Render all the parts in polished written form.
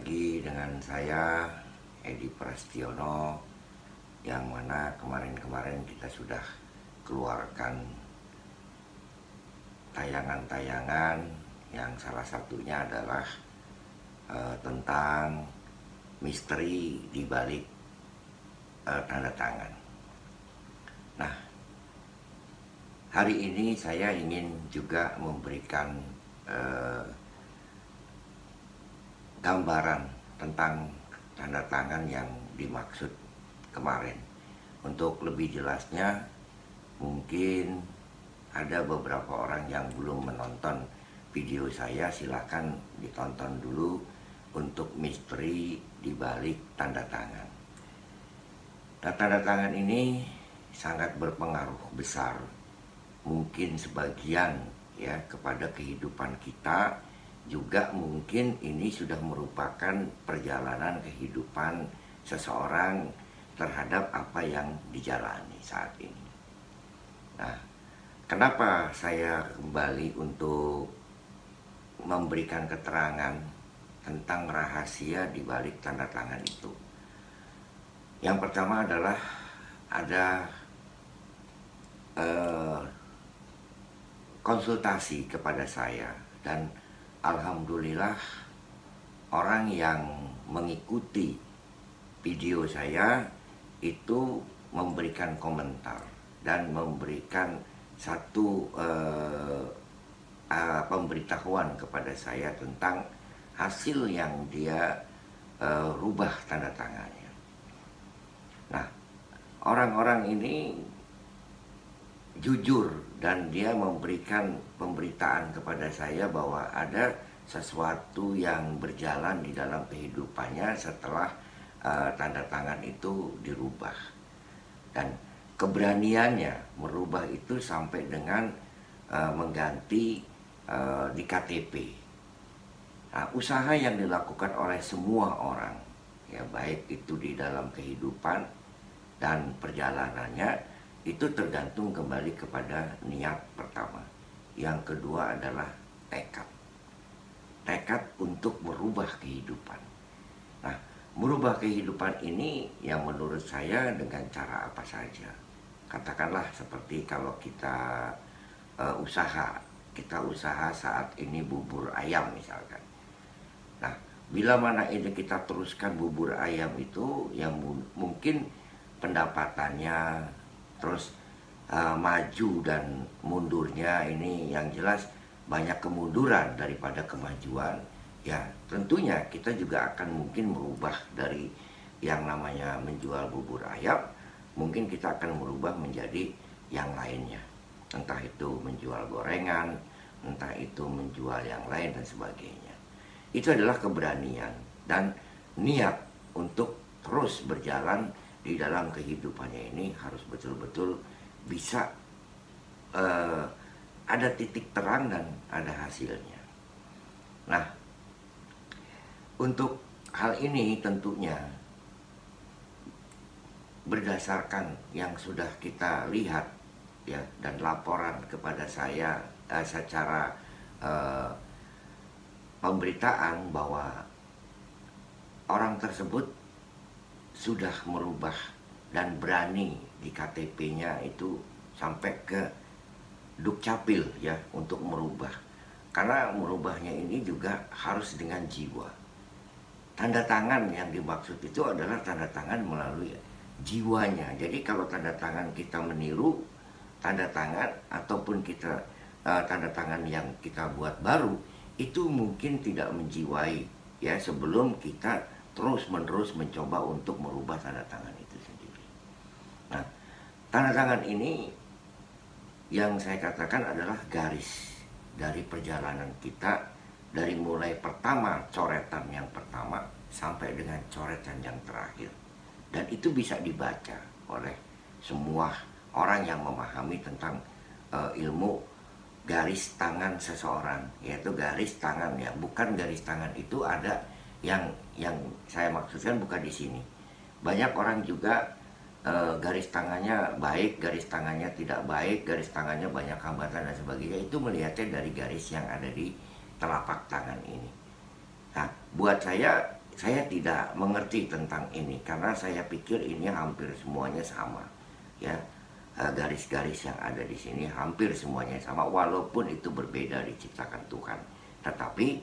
lagi dengan saya Edi Prastiono, yang mana kemarin-kemarin kita sudah keluarkan tayangan-tayangan yang salah satunya adalah tentang misteri di balik tanda tangan. Nah, hari ini saya ingin juga memberikan gambaran tentang tanda tangan yang dimaksud kemarin. Untuk lebih jelasnya, mungkin ada beberapa orang yang belum menonton video saya, silakan ditonton dulu untuk misteri di balik tanda tangan. Nah, tanda tangan ini sangat berpengaruh besar, mungkin sebagian ya kepada kehidupan kita, juga mungkin ini sudah merupakan perjalanan kehidupan seseorang terhadap apa yang dijalani saat ini. Nah, kenapa saya kembali untuk memberikan keterangan tentang rahasia di balik tanda tangan itu? Yang pertama adalah ada konsultasi kepada saya, dan alhamdulillah orang yang mengikuti video saya itu memberikan komentar dan memberikan satu pemberitahuan kepada saya tentang hasil yang dia rubah tanda tangannya. Nah, orang-orang ini jujur dan dia memberikan pemberitaan kepada saya bahwa ada sesuatu yang berjalan di dalam kehidupannya setelah tanda tangan itu dirubah, dan keberaniannya merubah itu sampai dengan mengganti di KTP. Nah, usaha yang dilakukan oleh semua orang, ya baik itu di dalam kehidupan dan perjalanannya, itu tergantung kembali kepada niat pertama. Yang kedua adalah tekad. Tekad untuk merubah kehidupan. Nah, merubah kehidupan ini yang menurut saya dengan cara apa saja. Katakanlah seperti kalau kita usaha. Kita usaha saat ini bubur ayam misalkan. Nah, bila mana ini kita teruskan bubur ayam itu, yang mungkin pendapatannya terus maju dan mundurnya ini yang jelas banyak kemunduran daripada kemajuan, ya tentunya kita juga akan mungkin merubah dari yang namanya menjual bubur ayam, mungkin kita akan merubah menjadi yang lainnya, entah itu menjual gorengan, entah itu menjual yang lain dan sebagainya. Itu adalah keberanian dan niat untuk terus berjalan di dalam kehidupannya. Ini harus betul-betul bisa ada titik terang dan ada hasilnya. Nah, untuk hal ini tentunya berdasarkan yang sudah kita lihat ya, dan laporan kepada saya secara pemberitaan bahwa orang tersebut sudah merubah dan berani di KTP-nya itu sampai ke Dukcapil ya untuk merubah. Karena merubahnya ini juga harus dengan jiwa. Tanda tangan yang dimaksud itu adalah tanda tangan melalui jiwanya. Jadi kalau tanda tangan kita meniru tanda tangan ataupun kita tanda tangan yang kita buat baru, itu mungkin tidak menjiwai ya sebelum kita terus-menerus mencoba untuk merubah tanda tangan itu sendiri. Nah, tanda tangan ini yang saya katakan adalah garis dari perjalanan kita, dari mulai pertama coretan yang pertama sampai dengan coretan yang terakhir. Dan itu bisa dibaca oleh semua orang yang memahami tentang ilmu garis tangan seseorang, yaitu garis tangan ya, bukan garis tangan itu ada yang saya maksudkan bukan di sini. Banyak orang juga garis tangannya baik, garis tangannya tidak baik, garis tangannya banyak hambatan dan sebagainya. Itu melihatnya dari garis yang ada di telapak tangan ini. Nah, buat saya saya tidak mengerti tentang ini karena saya pikir ini hampir semuanya sama, ya. Garis-garis yang ada di sini hampir semuanya sama, walaupun itu berbeda diciptakan Tuhan, tetapi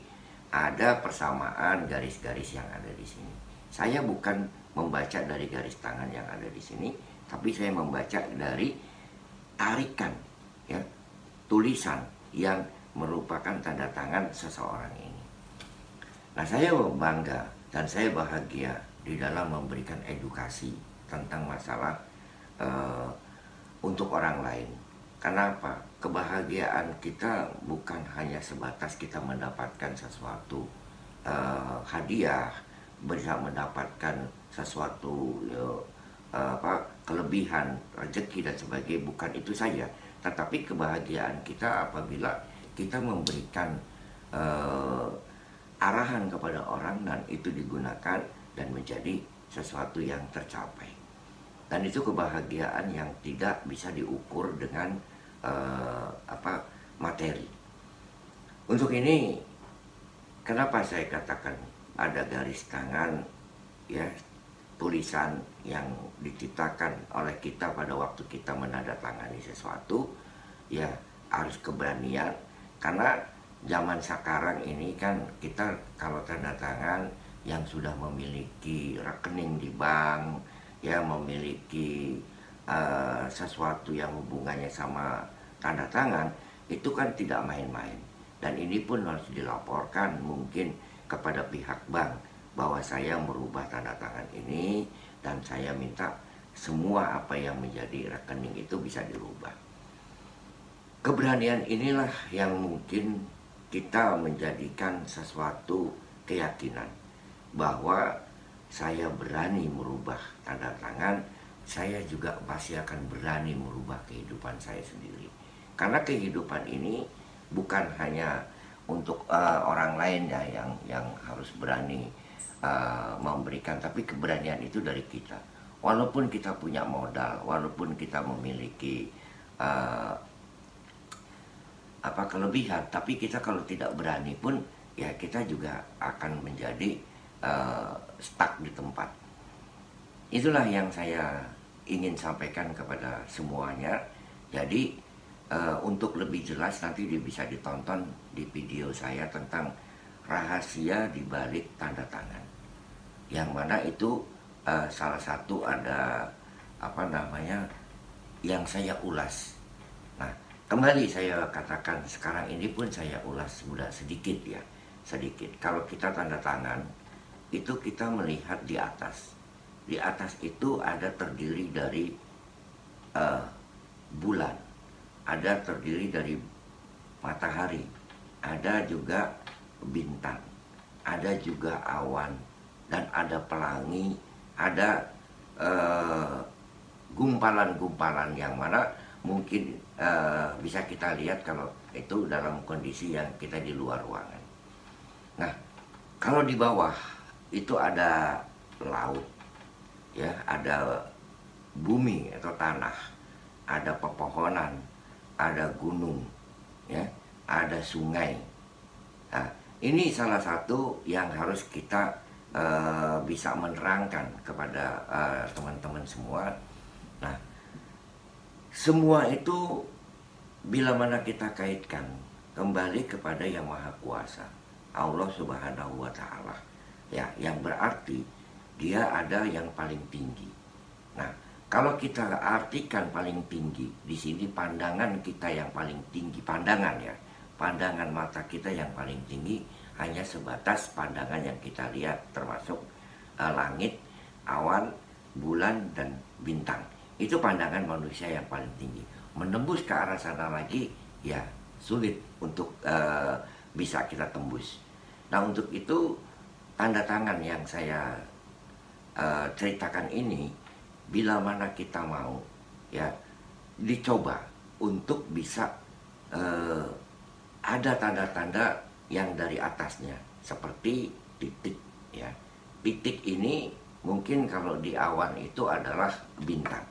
ada persamaan garis-garis yang ada di sini. Saya bukan membaca dari garis tangan yang ada di sini, tapi saya membaca dari tarikan, ya, tulisan yang merupakan tanda tangan seseorang ini. Nah, saya bangga dan saya bahagia di dalam memberikan edukasi tentang masalah untuk orang lain. Kenapa? Kebahagiaan kita bukan hanya sebatas kita mendapatkan sesuatu hadiah, bisa mendapatkan sesuatu kelebihan, rezeki dan sebagainya, bukan itu saja. Tetapi kebahagiaan kita apabila kita memberikan arahan kepada orang dan itu digunakan dan menjadi sesuatu yang tercapai. Dan itu kebahagiaan yang tidak bisa diukur dengan materi. Untuk ini, kenapa saya katakan ada garis tangan, ya, tulisan yang diciptakan oleh kita pada waktu kita menandatangani sesuatu, ya harus keberanian. Karena zaman sekarang ini kan kita kalau tanda tangan yang sudah memiliki rekening di bank, ya, memiliki sesuatu yang hubungannya sama tanda tangan, itu kan tidak main-main. Dan ini pun harus dilaporkan mungkin kepada pihak bank bahwa saya merubah tanda tangan ini dan saya minta semua apa yang menjadi rekening itu bisa dirubah. Keberanian inilah yang mungkin kita menjadikan sesuatu keyakinan bahwa saya berani merubah tanda tangan, saya juga pasti akan berani merubah kehidupan saya sendiri. Karena kehidupan ini bukan hanya untuk orang lain, ya, yang harus berani memberikan, tapi keberanian itu dari kita. Walaupun kita punya modal, walaupun kita memiliki kelebihan, tapi kita kalau tidak berani pun, ya kita juga akan menjadi stuck di tempat. Itulah yang saya ingin sampaikan kepada semuanya. Jadi untuk lebih jelas nanti bisa ditonton di video saya tentang rahasia di balik tanda tangan, yang mana itu salah satu ada yang saya ulas. Nah, kembali saya katakan sekarang ini pun saya ulas sudah sedikit, ya, sedikit. Kalau kita tanda tangan itu kita melihat di atas. Di atas itu ada terdiri dari bulan, ada terdiri dari matahari, ada juga bintang, ada juga awan, dan ada pelangi, ada gumpalan-gumpalan yang mana mungkin bisa kita lihat kalau itu dalam kondisi yang kita di luar ruangan. Nah, kalau di bawah itu ada laut, ya, ada bumi atau tanah, ada pepohonan, ada gunung, ya, ada sungai. Nah, ini salah satu yang harus kita bisa menerangkan kepada teman-teman semua. Nah, semua itu bila mana kita kaitkan kembali kepada Yang Maha Kuasa, Allah Subhanahu wa Ta'ala, ya, yang berarti dia ada yang paling tinggi. Nah, kalau kita artikan paling tinggi di sini, pandangan kita yang paling tinggi, pandangan, ya, pandangan mata kita yang paling tinggi hanya sebatas pandangan yang kita lihat, termasuk langit, awan, bulan dan bintang. Itu pandangan manusia yang paling tinggi. Menembus ke arah sana lagi, ya sulit untuk bisa kita tembus. Nah, untuk itu tanda tangan yang saya ceritakan ini, bila mana kita mau, ya, dicoba untuk bisa ada tanda-tanda yang dari atasnya seperti titik, ya. Titik ini mungkin kalau di awan itu adalah bintang,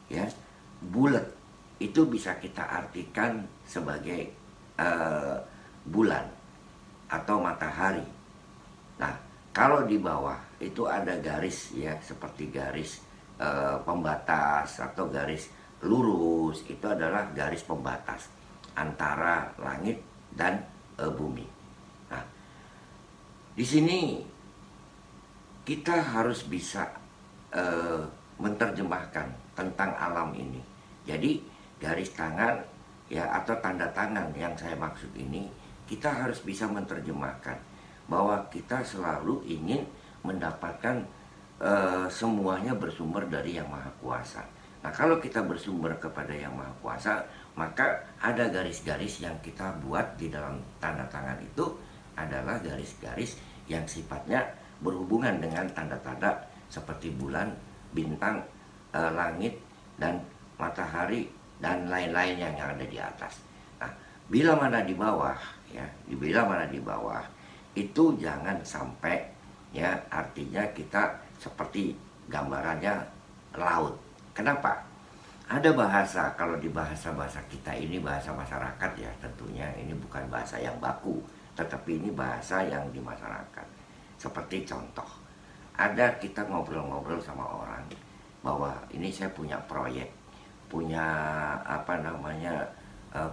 ya. Bulat itu bisa kita artikan sebagai bulan atau matahari. Nah, Kalau di bawah itu ada garis ya, seperti garis pembatas atau garis lurus, itu adalah garis pembatas antara langit dan bumi. Nah, di sini kita harus bisa menerjemahkan tentang alam ini. Jadi garis tangan ya atau tanda tangan yang saya maksud ini, kita harus bisa menerjemahkan bahwa kita selalu ingin mendapatkan semuanya bersumber dari Yang Maha Kuasa. Nah, kalau kita bersumber kepada Yang Maha Kuasa, maka ada garis-garis yang kita buat di dalam tanda tangan itu adalah garis-garis yang sifatnya berhubungan dengan tanda-tanda seperti bulan, bintang, langit, dan matahari, dan lain-lain yang ada di atas. Nah, bila mana di bawah, ya, bila mana di bawah, itu jangan sampai, ya, artinya kita seperti gambarannya laut. Kenapa? Ada bahasa, kalau di bahasa-bahasa kita ini bahasa masyarakat ya, tentunya ini bukan bahasa yang baku, tetapi ini bahasa yang di masyarakat. Seperti contoh, ada kita ngobrol-ngobrol sama orang bahwa ini saya punya proyek,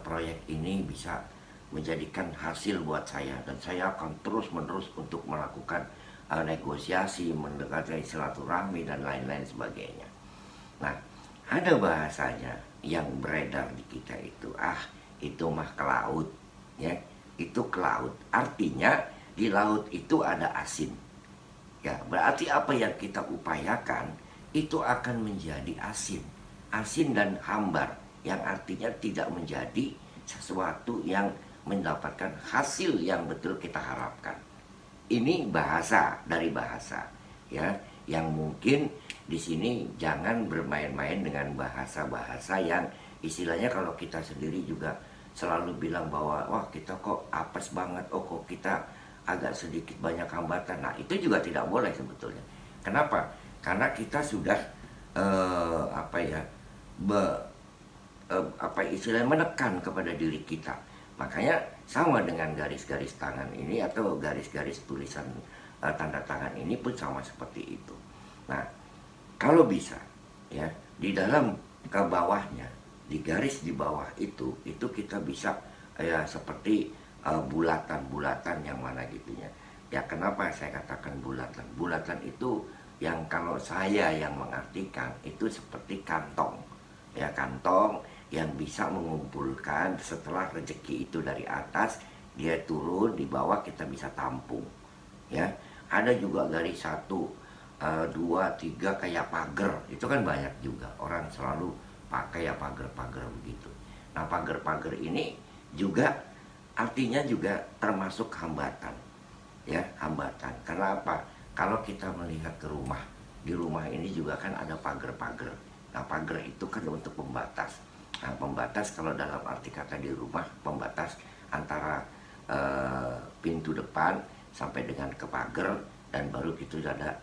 proyek ini bisa menjadikan hasil buat saya, dan saya akan terus-menerus untuk melakukan negosiasi, mendekati silaturahmi dan lain-lain sebagainya. Nah, ada bahasanya yang beredar di kita itu, itu mah ke laut, ya, itu ke laut. Artinya di laut itu ada asin. Ya, berarti apa yang kita upayakan itu akan menjadi asin. Asin dan hambar, yang artinya tidak menjadi sesuatu yang mendapatkan hasil yang betul kita harapkan. Ini bahasa dari bahasa, ya, yang mungkin di sini jangan bermain-main dengan bahasa-bahasa yang istilahnya kalau kita sendiri juga selalu bilang bahwa wah kita kok apes banget, oh kok kita agak sedikit banyak hambatan. Nah, itu juga tidak boleh sebetulnya. Kenapa? Karena kita sudah istilahnya menekan kepada diri kita. Makanya sama dengan garis-garis tangan ini atau garis-garis tulisan tanda tangan ini pun sama seperti itu. Nah, kalau bisa ya di dalam ke bawahnya, di garis di bawah itu kita bisa ya seperti bulatan-bulatan yang mana gitunya. Ya, kenapa saya katakan bulatan? Bulatan itu yang kalau saya yang mengartikan itu seperti kantong. Ya, kantong yang bisa mengumpulkan setelah rezeki itu dari atas dia turun di bawah, kita bisa tampung. Ya, ada juga garis 1, 2, 3 kayak pagar, itu kan banyak juga orang selalu pakai ya pagar-pagar begitu. Nah, pagar-pagar ini juga artinya juga termasuk hambatan, ya, hambatan. Karena apa? Kalau kita melihat ke rumah, di rumah ini juga kan ada pagar-pagar. Nah, pagar itu kan untuk pembatas. Nah, pembatas kalau dalam arti kata di rumah, pembatas antara pintu depan sampai dengan ke pagar, dan baru itu ada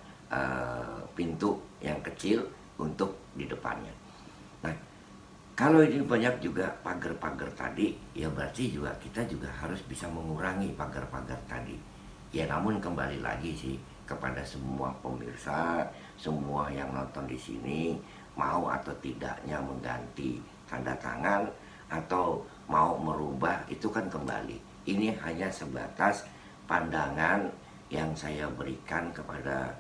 pintu yang kecil untuk di depannya. Nah, kalau ini banyak juga pagar-pagar tadi, ya berarti juga kita juga harus bisa mengurangi pagar-pagar tadi. Ya, namun kembali lagi sih kepada semua pemirsa, semua yang nonton di sini, mau atau tidaknya mengganti tanda tangan atau mau merubah, itu kan kembali. Ini hanya sebatas pandangan yang saya berikan kepada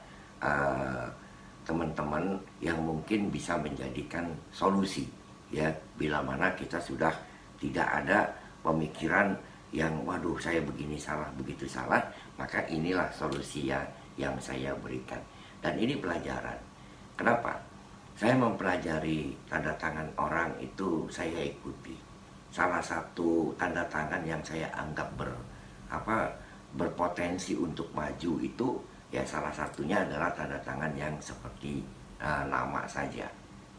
teman-teman yang mungkin bisa menjadikan solusi, ya, bila mana kita sudah tidak ada pemikiran yang waduh saya begini salah, begitu salah, maka inilah solusi yang saya berikan. Dan ini pelajaran. Kenapa? Saya mempelajari tanda tangan orang itu, saya ikuti. Salah satu tanda tangan yang saya anggap berpotensi untuk maju itu, ya salah satunya adalah tanda tangan yang seperti nama saja.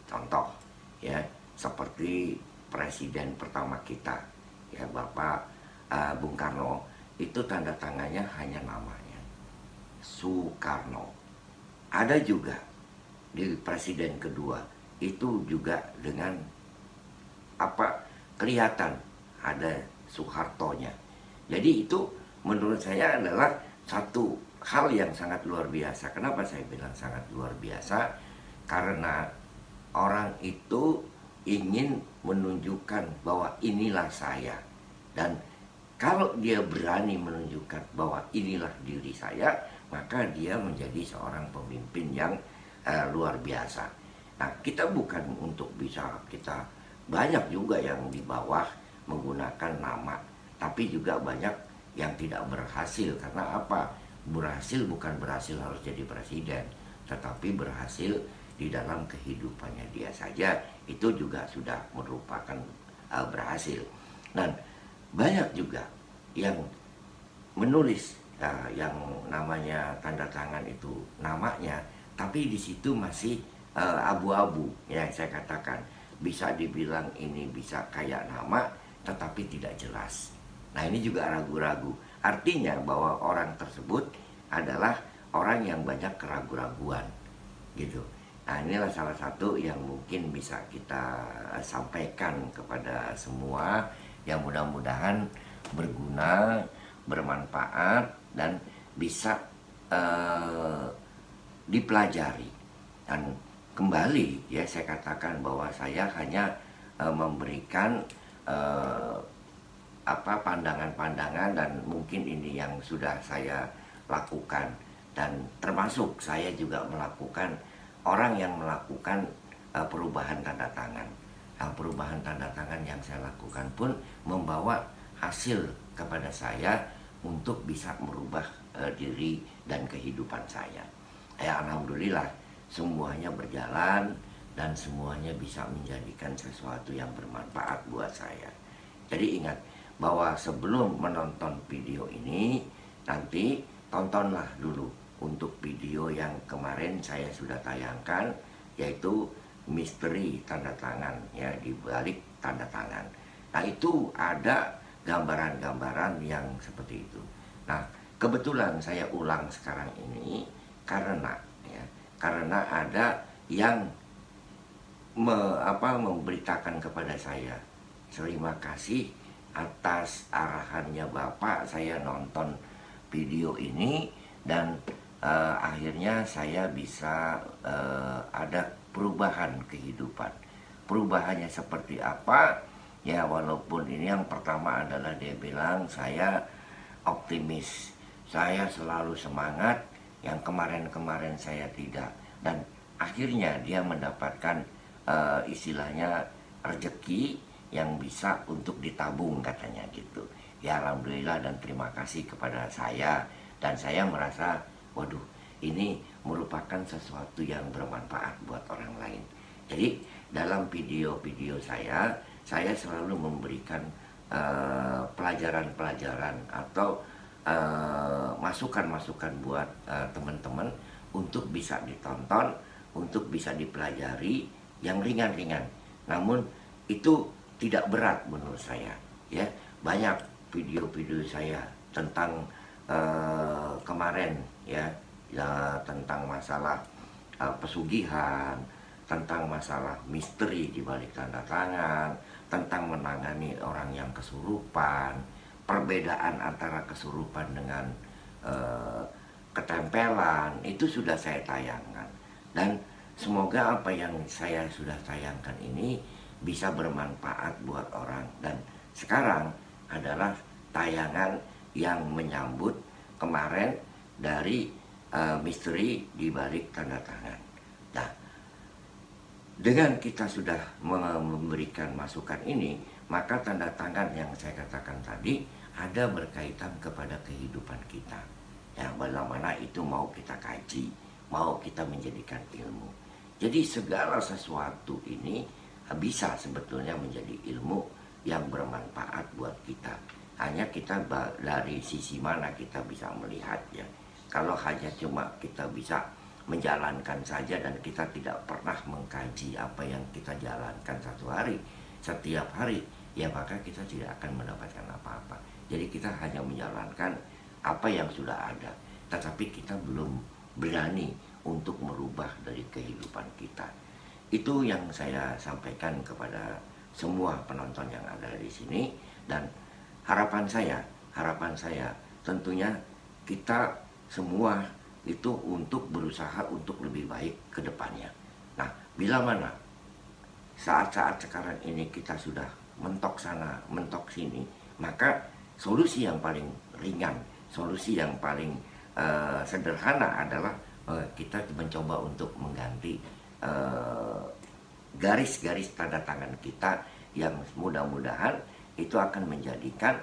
Contoh, ya, seperti presiden pertama kita, ya, Bapak Bung Karno, itu tanda tangannya hanya namanya, Soekarno. Ada juga di presiden kedua itu juga dengan kelihatan ada Soehartonya. Jadi itu menurut saya adalah satu hal yang sangat luar biasa. Kenapa saya bilang sangat luar biasa? Karena orang itu ingin menunjukkan bahwa inilah saya. Dan kalau dia berani menunjukkan bahwa inilah diri saya, maka dia menjadi seorang pemimpin yang luar biasa. Nah, kita bukan untuk bisa, kita banyak juga yang di bawah menggunakan nama, tapi juga banyak yang tidak berhasil. Karena apa? Berhasil bukan berhasil harus jadi presiden, tetapi berhasil di dalam kehidupannya dia saja, itu juga sudah merupakan berhasil. Dan banyak juga yang menulis yang namanya tanda tangan itu namanya, tapi di situ masih abu-abu. Ya, saya katakan bisa dibilang ini bisa kayak nama, tetapi tidak jelas. Nah, ini juga ragu-ragu. Artinya bahwa orang tersebut adalah orang yang banyak keraguan-raguan, gitu. Nah, inilah salah satu yang mungkin bisa kita sampaikan kepada semua, yang mudah-mudahan berguna, bermanfaat, dan bisa dipelajari. Dan kembali ya, saya katakan bahwa saya hanya memberikan pandangan-pandangan, dan mungkin ini yang sudah saya lakukan, dan termasuk saya juga melakukan, orang yang melakukan perubahan tanda tangan. Perubahan tanda tangan yang saya lakukan pun membawa hasil kepada saya untuk bisa merubah diri dan kehidupan saya. Ya, alhamdulillah semuanya berjalan dan semuanya bisa menjadikan sesuatu yang bermanfaat buat saya. Jadi ingat bahwa sebelum menonton video ini, nanti tontonlah dulu untuk video yang kemarin saya sudah tayangkan, yaitu misteri tanda tangan, ya, di balik tanda tangan. Nah, itu ada gambaran-gambaran yang seperti itu. Nah, kebetulan saya ulang sekarang ini karena ada yang memberitakan kepada saya, terima kasih atas arahannya Bapak, saya nonton video ini dan akhirnya saya bisa ada perubahan kehidupan. Perubahannya seperti apa? Ya, walaupun ini yang pertama adalah dia bilang saya optimis, saya selalu semangat, yang kemarin-kemarin saya tidak. Dan akhirnya dia mendapatkan istilahnya rezeki yang bisa untuk ditabung, katanya gitu. Ya, alhamdulillah dan terima kasih kepada saya. Dan saya merasa, waduh, ini merupakan sesuatu yang bermanfaat buat orang lain. Jadi dalam video-video saya selalu memberikan pelajaran-pelajaran atau masukan-masukan buat teman-teman untuk bisa ditonton, untuk bisa dipelajari, yang ringan-ringan. Namun itu tidak berat menurut saya. Ya, banyak video-video saya tentang kemarin ya tentang masalah pesugihan, tentang masalah misteri di balik tanda tangan, tentang menangani orang yang kesurupan, perbedaan antara kesurupan dengan ketempelan, itu sudah saya tayangkan. Dan semoga apa yang saya sudah tayangkan ini bisa bermanfaat buat orang. Dan sekarang adalah tayangan yang menyambut kemarin dari misteri di balik tanda tangan. Nah, dengan kita sudah memberikan masukan ini, maka tanda tangan yang saya katakan tadi ada berkaitan kepada kehidupan kita. Yang mana itu mau kita kaji, mau kita menjadikan ilmu. Jadi segala sesuatu ini bisa sebetulnya menjadi ilmu yang bermanfaat buat kita. Hanya kita dari sisi mana kita bisa melihatnya. Kalau hanya cuma kita bisa menjalankan saja dan kita tidak pernah mengkaji apa yang kita jalankan setiap hari, ya maka kita tidak akan mendapatkan apa-apa. Jadi kita hanya menjalankan apa yang sudah ada, tetapi kita belum berani untuk merubah dari kehidupan kita. Itu yang saya sampaikan kepada semua penonton yang ada di sini. Dan harapan saya tentunya kita semua itu untuk berusaha untuk lebih baik ke depannya. Nah, bila mana saat-saat sekarang ini kita sudah mentok sana, mentok sini, maka solusi yang paling ringan, solusi yang paling sederhana adalah kita mencoba untuk mengganti garis-garis tanda tangan kita yang mudah-mudahan itu akan menjadikan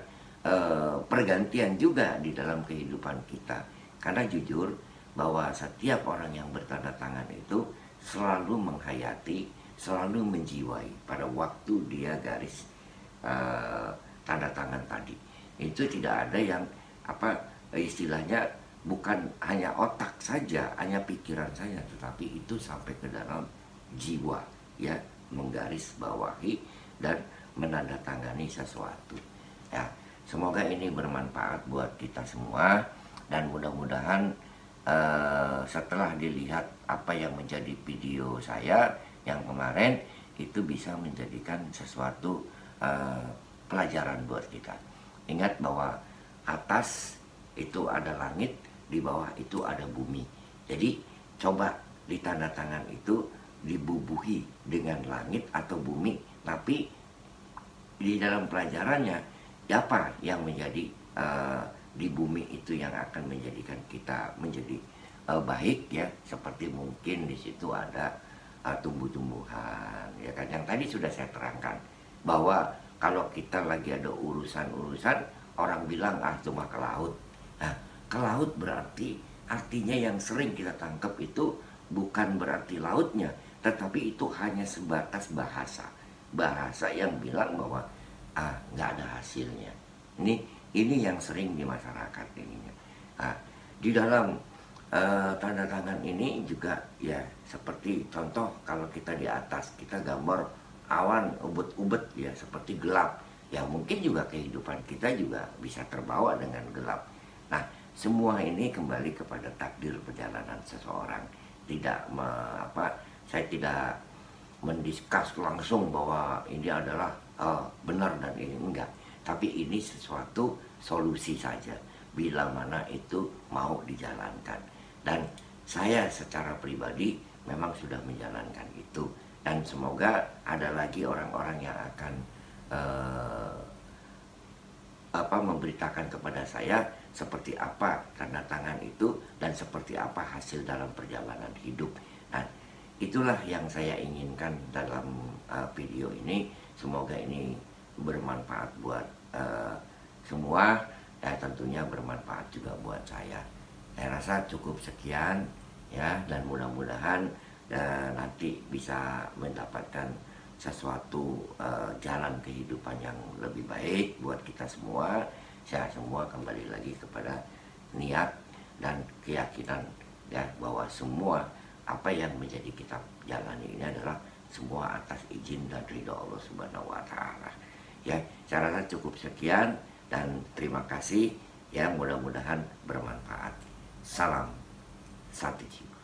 pergantian juga di dalam kehidupan kita. Karena jujur bahwa setiap orang yang bertanda tangan itu selalu menghayati, selalu menjiwai pada waktu dia garis tanda tangan tadi. Itu tidak ada yang istilahnya bukan hanya otak saja, hanya pikiran saja, tetapi itu sampai ke dalam jiwa, ya, menggaris bawahi dan menandatangani sesuatu. Ya, semoga ini bermanfaat buat kita semua dan mudah-mudahan setelah dilihat apa yang menjadi video saya yang kemarin itu bisa menjadikan sesuatu pelajaran buat kita. Ingat bahwa atas itu ada langit, di bawah itu ada bumi. Jadi coba di tanda tangan itu dibubuhi dengan langit atau bumi, tapi di dalam pelajarannya apa yang menjadi di bumi itu yang akan menjadikan kita menjadi baik, ya, seperti mungkin di situ ada tumbuh-tumbuhan, ya kan, yang tadi sudah saya terangkan bahwa kalau kita lagi ada urusan-urusan, orang bilang cuma ke laut. Nah, ke laut berarti artinya yang sering kita tangkap itu bukan berarti lautnya, tetapi itu hanya sebatas bahasa yang bilang bahwa nggak ada hasilnya. Ini yang sering di masyarakat ininya. Di dalam tanda tangan ini juga, ya, seperti contoh kalau kita di atas kita gambar awan ubet-ubet, ya, seperti gelap, ya, mungkin juga kehidupan kita juga bisa terbawa dengan gelap. Nah, semua ini kembali kepada takdir perjalanan seseorang. Saya tidak mendiskus langsung bahwa ini adalah benar dan ini enggak, tapi ini sesuatu solusi saja bila mana itu mau dijalankan. Dan saya secara pribadi memang sudah menjalankan itu, dan semoga ada lagi orang-orang yang akan memberitakan kepada saya seperti apa tanda tangan itu dan seperti apa hasil dalam perjalanan hidup. Nah, itulah yang saya inginkan dalam video ini. Semoga ini bermanfaat buat semua, dan tentunya bermanfaat juga buat saya. Saya rasa cukup sekian, ya, dan mudah-mudahan nanti bisa mendapatkan sesuatu jalan kehidupan yang lebih baik buat kita semua. Saya semua kembali lagi kepada niat dan keyakinan, ya, bahwa semua apa yang menjadi kita jalani ini adalah semua atas izin dan ridho Allah Subhanahu wa Ta'ala. Ya, saya rasa cukup sekian dan terima kasih, ya, mudah-mudahan bermanfaat. Salam satu jiwa.